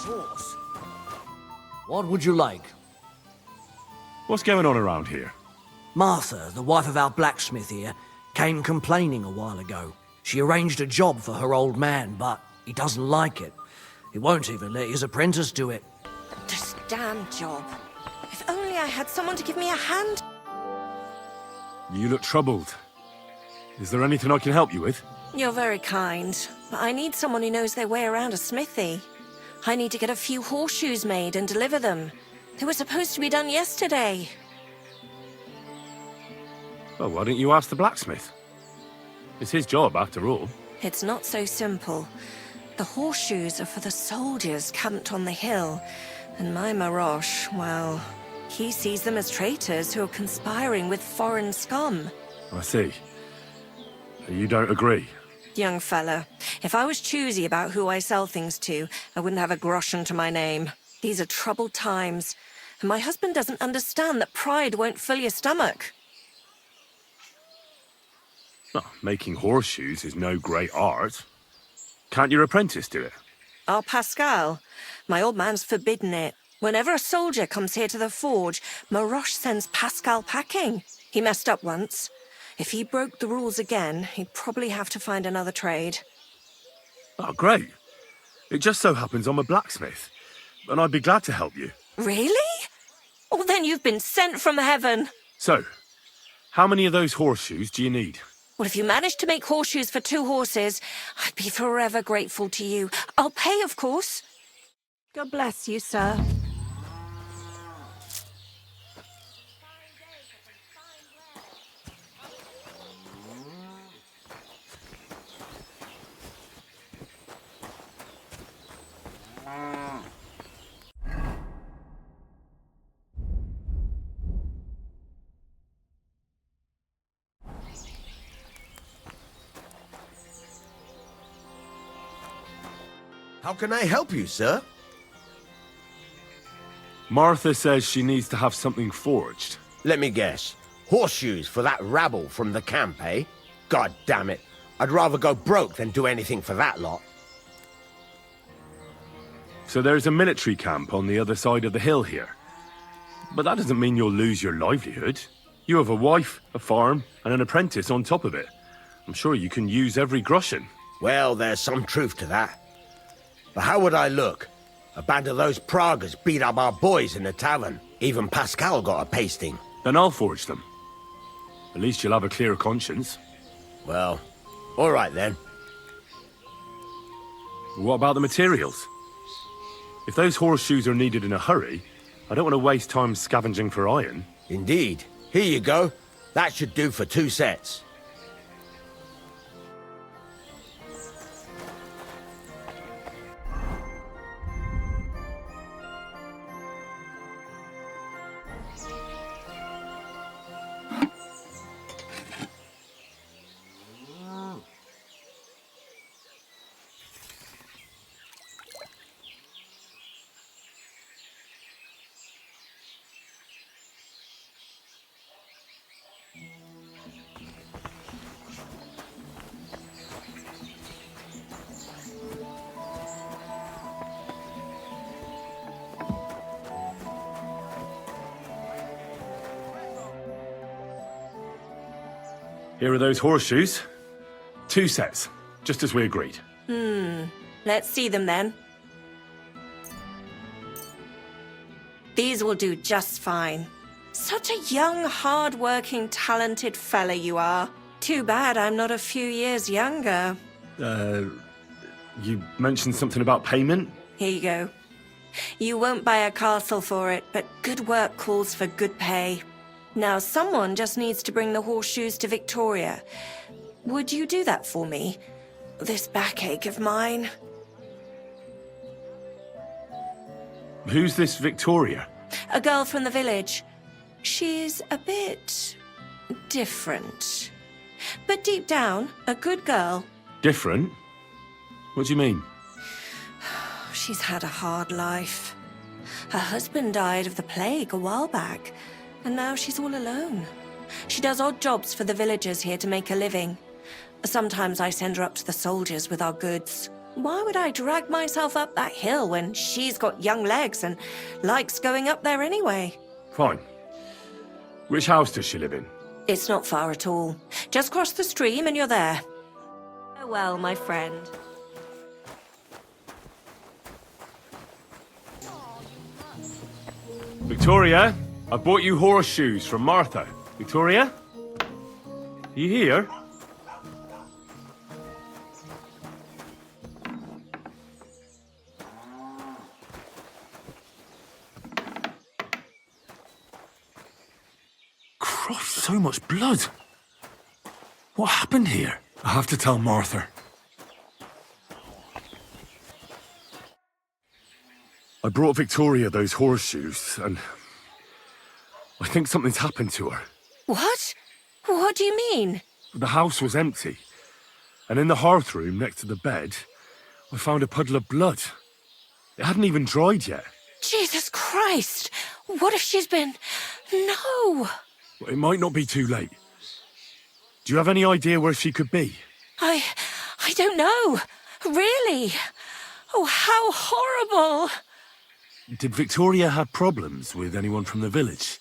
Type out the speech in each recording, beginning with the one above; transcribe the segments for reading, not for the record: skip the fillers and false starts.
horse. What would you like? What's going on around here? Martha, the wife of our blacksmith here, came complaining a while ago. She arranged a job for her old man, but he doesn't like it. He won't even let his apprentice do it. This damn job. If only I had someone to give me a hand. You look troubled. Is there anything I can help you with? You're very kind, but I need someone who knows their way around a smithy. I need to get a few horseshoes made and deliver them. They were supposed to be done yesterday. Well, why don't you ask the blacksmith? It's his job, after all. It's not so simple. The horseshoes are for the soldiers camped on the hill, and my Marosh, well, he sees them as traitors who are conspiring with foreign scum. I see. You don't agree? Young fella, if I was choosy about who I sell things to, I wouldn't have a groschen to my name. These are troubled times, and my husband doesn't understand that pride won't fill your stomach. Well, making horseshoes is no great art. Can't your apprentice do it? Our Pascal, my old man's forbidden it. Whenever a soldier comes here to the forge, Marosh sends Pascal packing. He messed up once. If he broke the rules again, he'd probably have to find another trade. Oh, great. It just so happens I'm a blacksmith, and I'd be glad to help you. Really? Oh, then you've been sent from heaven. So, how many of those horseshoes do you need? Well, if you manage to make horseshoes for 2 horses, I'd be forever grateful to you. I'll pay, of course. God bless you, sir. How can I help you, sir? Martha says she needs to have something forged. Let me guess. Horseshoes for that rabble from the camp, eh? God damn it. I'd rather go broke than do anything for that lot. So there's a military camp on the other side of the hill here. But that doesn't mean you'll lose your livelihood. You have a wife, a farm, and an apprentice on top of it. I'm sure you can use every groschen. Well, there's some truth to that. But how would I look? A band of those Pragas beat up our boys in the tavern. Even Pascal got a pasting. Then I'll forge them. At least you'll have a clear conscience. Well, all right then. What about the materials? If those horseshoes are needed in a hurry, I don't want to waste time scavenging for iron. Indeed. Here you go. That should do for 2 sets. Here are those horseshoes. 2 sets, just as we agreed. Let's see them then. These will do just fine. Such a young, hard-working, talented fella you are. Too bad I'm not a few years younger. You mentioned something about payment? Here you go. You won't buy a castle for it, but good work calls for good pay. Now, someone just needs to bring the horseshoes to Victoria. Would you do that for me? This backache of mine. Who's this Victoria? A girl from the village. She's a bit different. But deep down, a good girl. Different? What do you mean? She's had a hard life. Her husband died of the plague a while back, and now she's all alone. She does odd jobs for the villagers here to make a living. Sometimes I send her up to the soldiers with our goods. Why would I drag myself up that hill when she's got young legs and likes going up there anyway? Fine. Which house does she live in? It's not far at all. Just cross the stream and you're there. Farewell, my friend. Victoria, I bought you horseshoes from Martha. Victoria? You here? Christ, so much blood. What happened here? I have to tell Martha. I brought Victoria those horseshoes, and I think something's happened to her. What? What do you mean? The house was empty, and in the hearth room next to the bed, I found a puddle of blood. It hadn't even dried yet. Jesus Christ! What if she's been... No! But it might not be too late. Do you have any idea where she could be? I don't know. Really? Oh, how horrible! Did Victoria have problems with anyone from the village?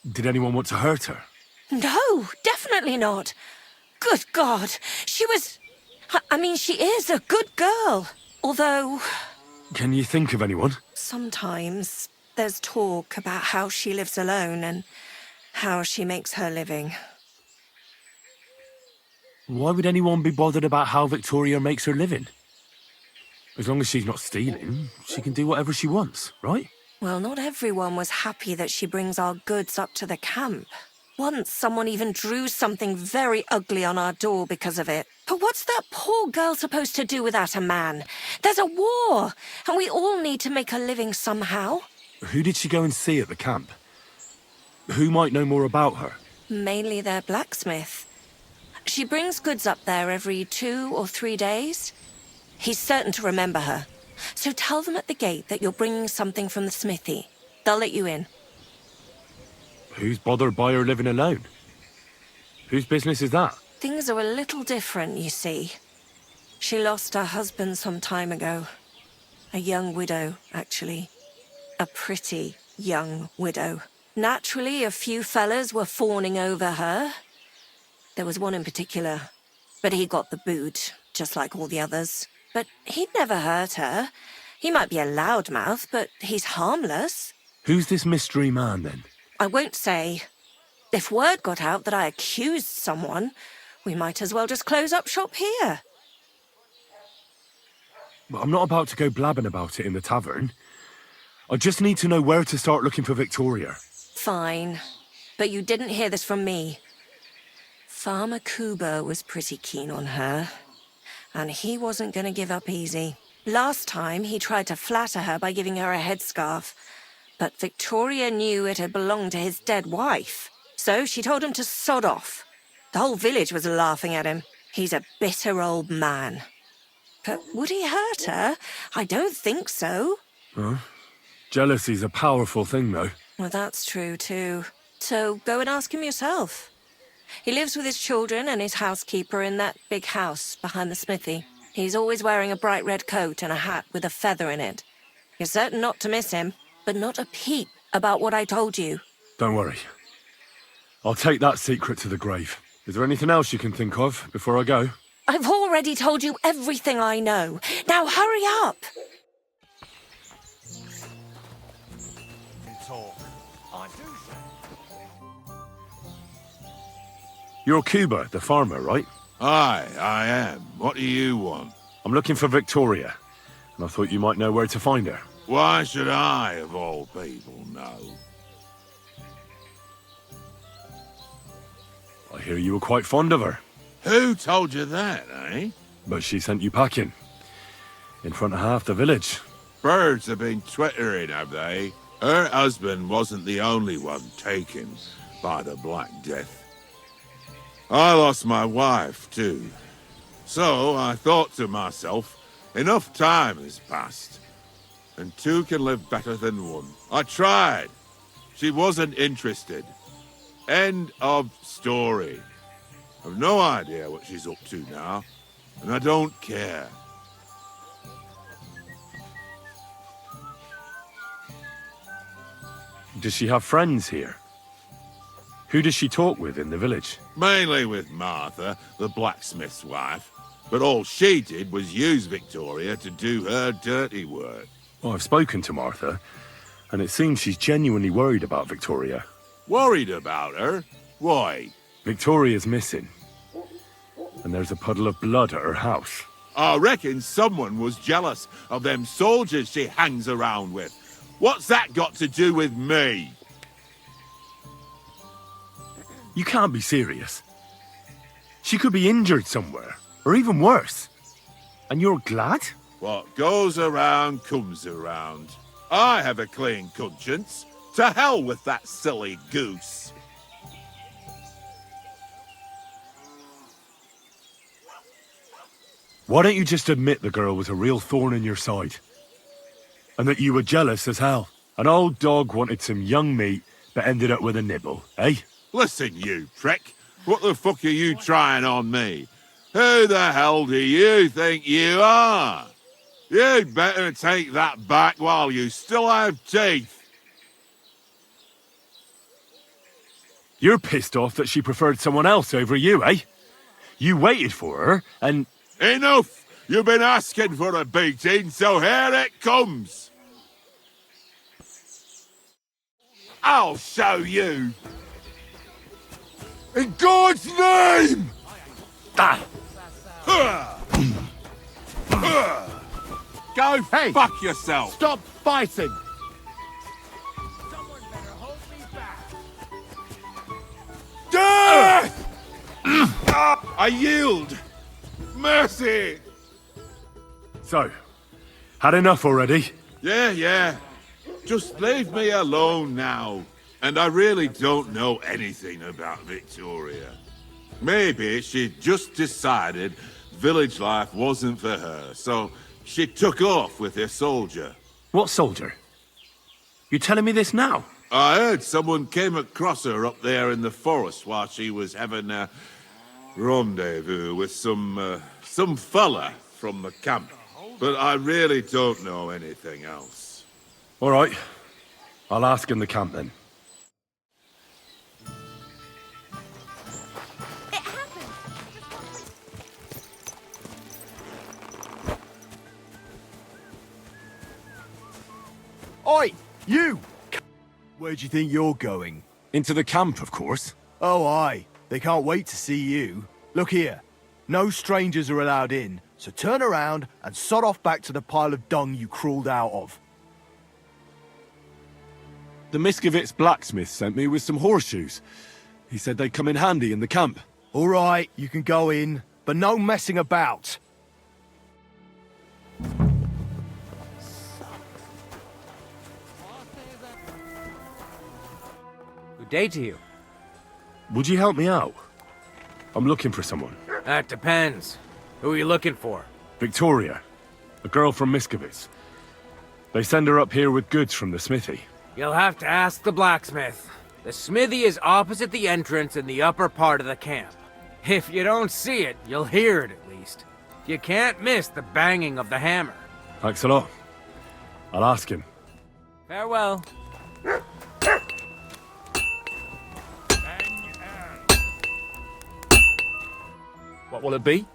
Did anyone want to hurt her? No, definitely not. Good God, she was... I mean, she is a good girl. Although... Can you think of anyone? Sometimes there's talk about how she lives alone and how she makes her living. Why would anyone be bothered about how Victoria makes her living? As long as she's not stealing, she can do whatever she wants, right? Well, not everyone was happy that she brings our goods up to the camp. Once, someone even drew something very ugly on our door because of it. But what's that poor girl supposed to do without a man? There's a war, and we all need to make a living somehow. Who did she go and see at the camp? Who might know more about her? Mainly their blacksmith. She brings goods up there every 2 or 3 days. He's certain to remember her. So tell them at the gate that you're bringing something from the smithy. They'll let you in. Who's bothered by her living alone? Whose business is that? Things are a little different, you see. She lost her husband some time ago. A young widow, actually. A pretty young widow. Naturally, a few fellas were fawning over her. There was one in particular, but he got the boot, just like all the others. But he'd never hurt her. He might be a loudmouth, but he's harmless. Who's this mystery man, then? I won't say. If word got out that I accused someone, we might as well just close up shop here. But I'm not about to go blabbing about it in the tavern. I just need to know where to start looking for Victoria. Fine. But you didn't hear this from me. Farmer Kuba was pretty keen on her. And he wasn't going to give up easy. Last time, he tried to flatter her by giving her a headscarf. But Victoria knew it had belonged to his dead wife. So she told him to sod off. The whole village was laughing at him. He's a bitter old man. But would he hurt her? I don't think so. Huh? Jealousy's a powerful thing, though. Well, that's true, too. So go and ask him yourself. He lives with his children and his housekeeper in that big house behind the smithy. He's always wearing a bright red coat and a hat with a feather in it. You're certain not to miss him, but not a peep about what I told you. Don't worry. I'll take that secret to the grave. Is there anything else you can think of before I go? I've already told you everything I know. Now hurry up! You're Cuba, the farmer, right? Aye, I am. What do you want? I'm looking for Victoria, and I thought you might know where to find her. Why should I, of all people, know? I hear you were quite fond of her. Who told you that, eh? But she sent you packing. In front of half the village. Birds have been twittering, have they? Her husband wasn't the only one taken by the Black Death. I lost my wife, too. So I thought to myself, enough time has passed, and two can live better than one. I tried. She wasn't interested. End of story. I've no idea what she's up to now, and I don't care. Does she have friends here? Who does she talk with in the village? Mainly with Martha, the blacksmith's wife. But all she did was use Victoria to do her dirty work. Well, I've spoken to Martha, and it seems she's genuinely worried about Victoria. Worried about her? Why? Victoria's missing. And there's a puddle of blood at her house. I reckon someone was jealous of them soldiers she hangs around with. What's that got to do with me? You can't be serious. She could be injured somewhere, or even worse. And you're glad? What goes around comes around. I have a clean conscience. To hell with that silly goose. Why don't you just admit the girl was a real thorn in your side? And that you were jealous as hell. An old dog wanted some young meat, but ended up with a nibble, eh? Listen, you prick. What the fuck are you trying on me? Who the hell do you think you are? You'd better take that back while you still have teeth. You're pissed off that she preferred someone else over you, eh? You waited for her, and... Enough! You've been asking for a beating, so here it comes! I'll show you! In God's name! Ah! Go fuck yourself! Stop fighting! Death! I yield! Mercy! So, had enough already? Yeah. Just leave me alone now. And I really don't know anything about Victoria. Maybe she just decided village life wasn't for her, so she took off with her soldier. What soldier? You telling me this now? I heard someone came across her up there in the forest while she was having a rendezvous with some fella from the camp. But I really don't know anything else. All right. I'll ask in the camp then. Oi, you! Where do you think you're going? Into the camp, of course. Oh, aye. They can't wait to see you. Look here. No strangers are allowed in, so turn around and sod off back to the pile of dung you crawled out of. The Miskovitz blacksmith sent me with some horseshoes. He said they'd come in handy in the camp. All right, you can go in, but no messing about. Good day to you. Would you help me out? I'm looking for someone. That depends. Who are you looking for? Victoria, a girl from Miskovitz. They send her up here with goods from the smithy. You'll have to ask the blacksmith. The smithy is opposite the entrance in the upper part of the camp. If you don't see it, you'll hear it at least. You can't miss the banging of the hammer. Thanks a lot. I'll ask him. Farewell. What will it be?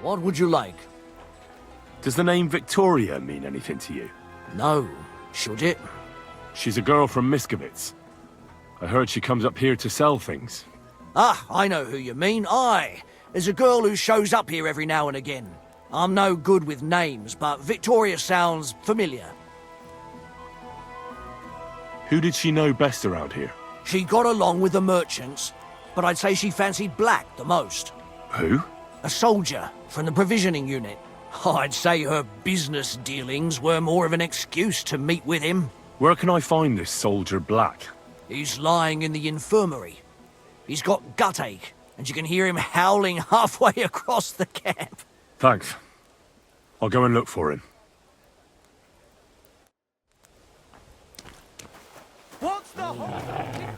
What would you like? Does the name Victoria mean anything to you? No. Should it? She's a girl from Miskovitz. I heard she comes up here to sell things. Ah, I know who you mean. Aye. There's a girl who shows up here every now and again. I'm no good with names, but Victoria sounds familiar. Who did she know best around here? She got along with the merchants, but I'd say she fancied Black the most. Who? A soldier from the provisioning unit. I'd say her business dealings were more of an excuse to meet with him. Where can I find this soldier Black? He's lying in the infirmary. He's got gut ache, and you can hear him howling halfway across the camp. Thanks. I'll go and look for him. What's the whole...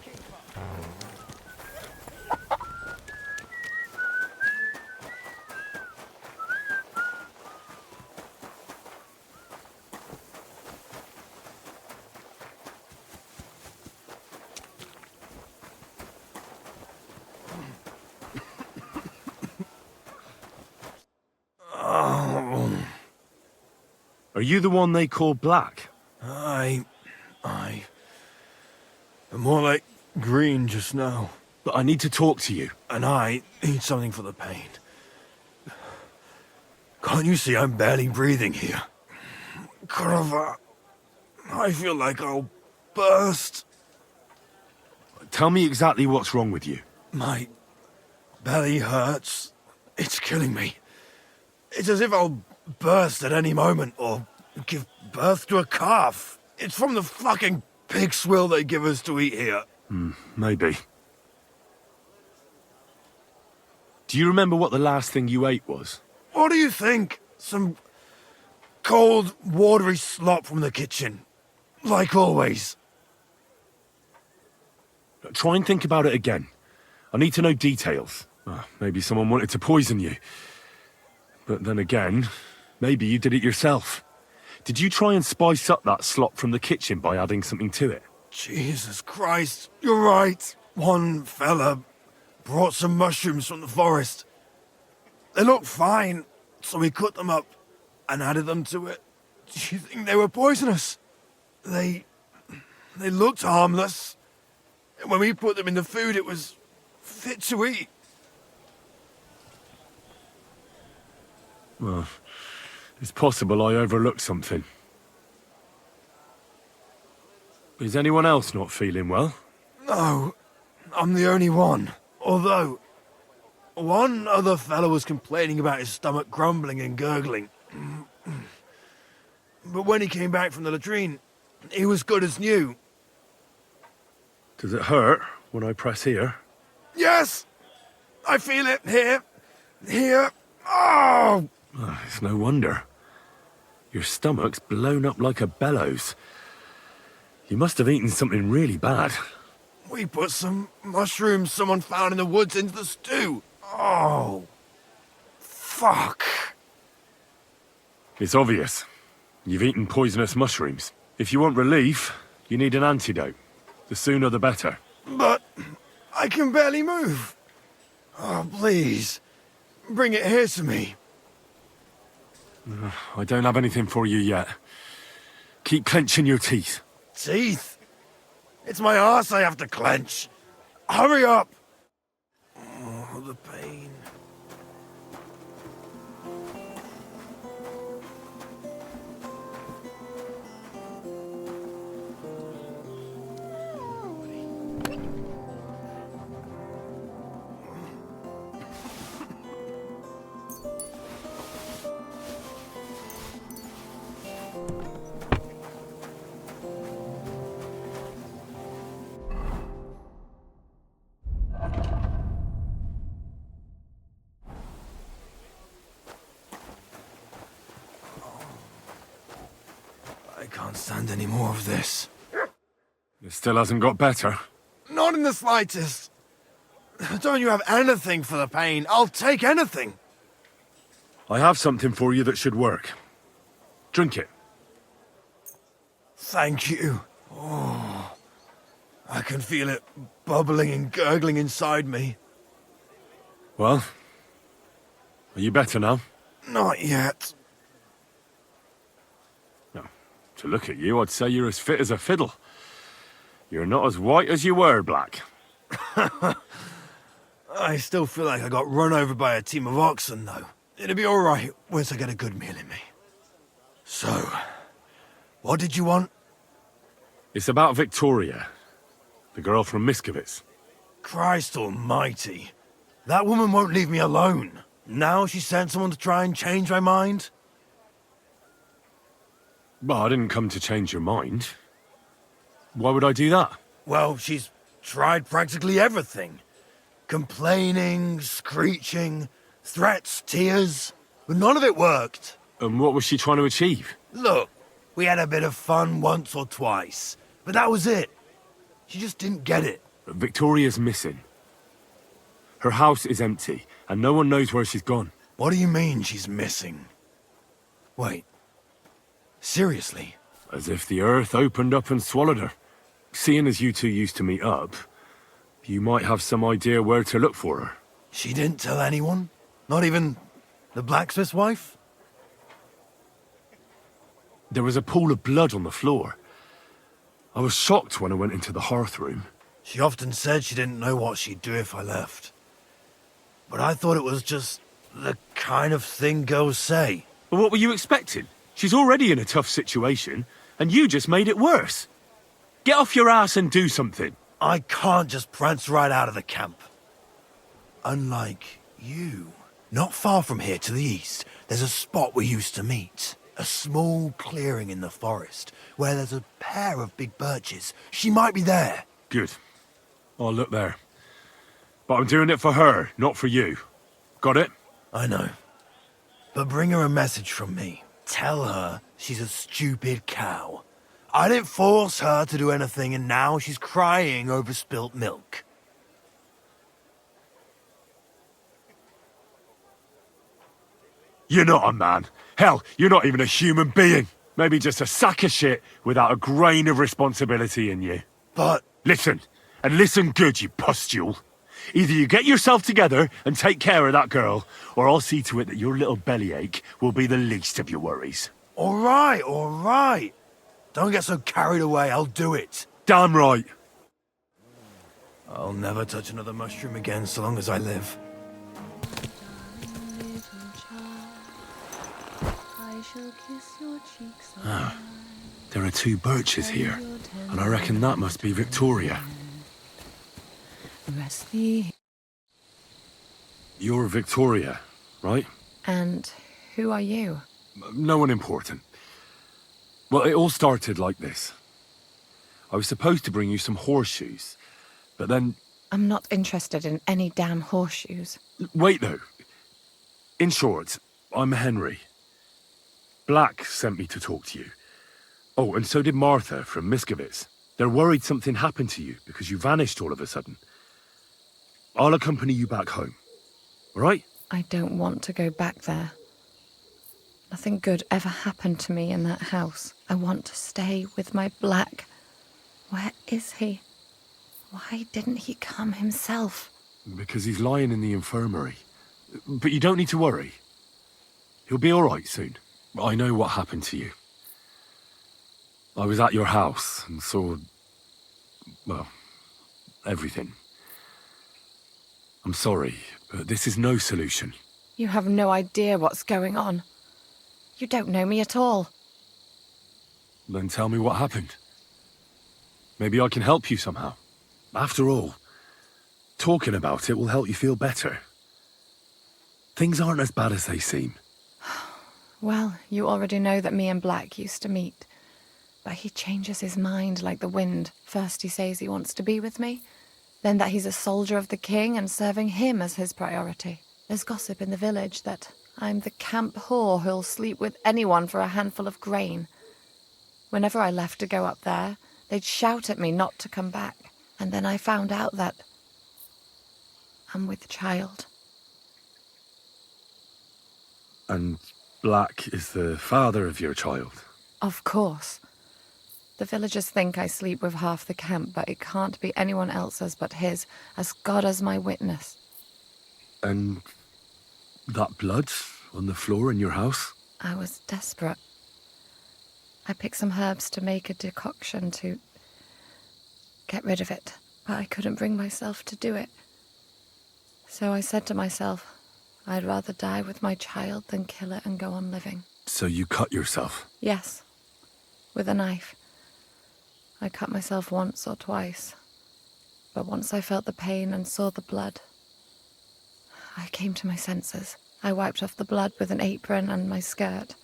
Are you the one they call Black? I'm more like green just now. But I need to talk to you. And I need something for the pain. Can't you see I'm barely breathing here? Carver, I feel like I'll burst. Tell me exactly what's wrong with you. My belly hurts. It's killing me. It's as if I'll burst at any moment or give birth to a calf. It's from the fucking pig swill they give us to eat here. Maybe. Do you remember what the last thing you ate was? What do you think? Some cold, watery slop from the kitchen. Like always. Try and think about it again. I need to know details. Maybe someone wanted to poison you. But then again, maybe you did it yourself. Did you try and spice up that slop from the kitchen by adding something to it? Jesus Christ, you're right. One fella brought some mushrooms from the forest. They looked fine, so we cut them up and added them to it. Do you think they were poisonous? They looked harmless. And when we put them in the food, it was fit to eat. Well, it's possible I overlooked something. Is anyone else not feeling well? No, I'm the only one. Although, one other fellow was complaining about his stomach grumbling and gurgling. But when he came back from the latrine, he was good as new. Does it hurt when I press here? Yes! I feel it here. Here. Oh! It's no wonder. Your stomach's blown up like a bellows. You must have eaten something really bad. We put some mushrooms someone found in the woods into the stew. Oh. Fuck. It's obvious. You've eaten poisonous mushrooms. If you want relief, you need an antidote. The sooner the better. But I can barely move. Oh, please. Bring it here to me. I don't have anything for you yet. Keep clenching your teeth. Teeth? It's my arse I have to clench. Hurry up! Oh, the pain. I can't stand any more of this. It still hasn't got better. Not in the slightest. Don't you have anything for the pain? I'll take anything. I have something for you that should work. Drink it. Thank you. Oh, I can feel it bubbling and gurgling inside me. Well, are you better now? Not yet. To look at you, I'd say you're as fit as a fiddle. You're not as white as you were, Black. I still feel like I got run over by a team of oxen, though. It'll be all right once I get a good meal in me. So, what did you want? It's about Victoria, the girl from Miskovitz. Christ almighty. That woman won't leave me alone. Now she sent someone to try and change my mind? Well, I didn't come to change your mind. Why would I do that? Well, she's tried practically everything. Complaining, screeching, threats, tears. But none of it worked. And what was she trying to achieve? Look, we had a bit of fun once or twice, but that was it. She just didn't get it. Victoria's missing. Her house is empty, and no one knows where she's gone. What do you mean she's missing? Wait. Seriously? As if the earth opened up and swallowed her. Seeing as you two used to meet up, you might have some idea where to look for her. She didn't tell anyone? Not even the blacksmith's wife? There was a pool of blood on the floor. I was shocked when I went into the hearth room. She often said she didn't know what she'd do if I left. But I thought it was just the kind of thing girls say. But what were you expecting? She's already in a tough situation, and you just made it worse. Get off your ass and do something. I can't just prance right out of the camp. Unlike you. Not far from here to the east, there's a spot we used to meet. A small clearing in the forest, where there's a pair of big birches. She might be there. Good. I'll look there. But I'm doing it for her, not for you. Got it? I know. But bring her a message from me. Tell her she's a stupid cow. I didn't force her to do anything, and now she's crying over spilt milk. You're not a man. Hell, you're not even a human being. Maybe just a sack of shit without a grain of responsibility in you. But... Listen, and listen good, you pustule. Either you get yourself together and take care of that girl, or I'll see to it that your little bellyache will be the least of your worries. All right. Don't get so carried away, I'll do it. Damn right. I'll never touch another mushroom again so long as I live. There are 2 birches here, and I reckon that must be Victoria. You're Victoria, right? And who are you? No one important. Well, it all started like this. I was supposed to bring you some horseshoes, but then... I'm not interested in any damn horseshoes. Wait, though. In short, I'm Henry. Black sent me to talk to you. Oh, and so did Martha from Miskovitz. They're worried something happened to you because you vanished all of a sudden. I'll accompany you back home. All right? I don't want to go back there. Nothing good ever happened to me in that house. I want to stay with my Black. Where is he? Why didn't he come himself? Because he's lying in the infirmary. But you don't need to worry. He'll be all right soon. I know what happened to you. I was at your house and saw... well, everything. I'm sorry, but this is no solution. You have no idea what's going on. You don't know me at all. Then tell me what happened. Maybe I can help you somehow. After all, talking about it will help you feel better. Things aren't as bad as they seem. Well, you already know that me and Black used to meet. But he changes his mind like the wind. First he says he wants to be with me, then that he's a soldier of the king and serving him as his priority. There's gossip in the village that I'm the camp whore who'll sleep with anyone for a handful of grain. Whenever I left to go up there, they'd shout at me not to come back. And then I found out that I'm with child. And Black is the father of your child? Of course. The villagers think I sleep with half the camp, but it can't be anyone else's but his, as God as my witness. And that blood on the floor in your house? I was desperate. I picked some herbs to make a decoction to get rid of it, but I couldn't bring myself to do it. So I said to myself, I'd rather die with my child than kill it and go on living. So you cut yourself? Yes, with a knife. I cut myself once or twice, but once I felt the pain and saw the blood, I came to my senses. I wiped off the blood with an apron and my skirt,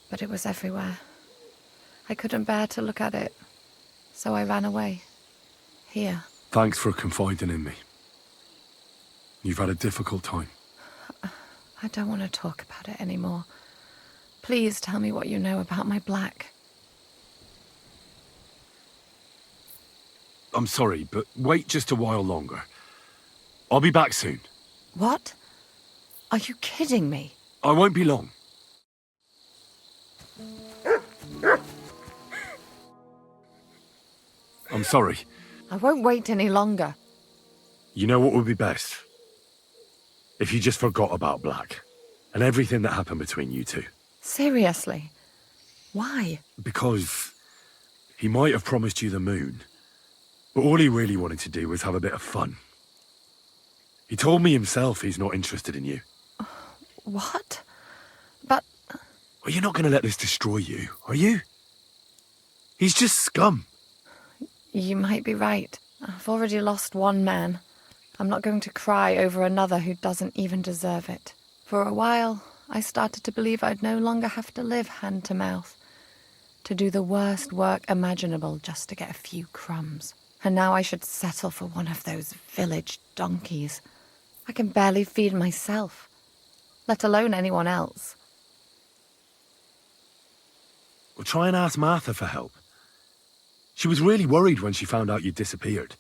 but it was everywhere. I couldn't bear to look at it, so I ran away, Here. Thanks for confiding in me. You've had a difficult time. I don't want to talk about it anymore. Please tell me what you know about my Black. I'm sorry, but wait just a while longer. I'll be back soon. What? Are you kidding me? I won't be long. I'm sorry. I won't wait any longer. You know what would be best? If you just forgot about Black and everything that happened between you two. Seriously? Why? Because he might have promised you the moon, but all he really wanted to do was have a bit of fun. He told me himself he's not interested in you. What? But... Well, you're not going to let this destroy you, are you? He's just scum. You might be right. I've already lost one man. I'm not going to cry over another who doesn't even deserve it. For a while, I started to believe I'd no longer have to live hand to mouth, to do the worst work imaginable just to get a few crumbs. And now I should settle for one of those village donkeys. I can barely feed myself, let alone anyone else. Well, try and ask Martha for help. She was really worried when she found out you'd disappeared.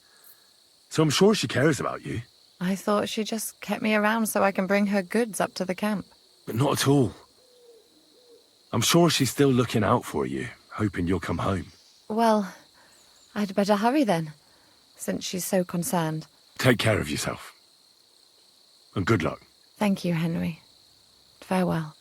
So I'm sure she cares about you. I thought she just kept me around so I can bring her goods up to the camp. But not at all. I'm sure she's still looking out for you, hoping you'll come home. Well, I'd better hurry then, since she's so concerned. Take care of yourself. And good luck. Thank you, Henry. Farewell.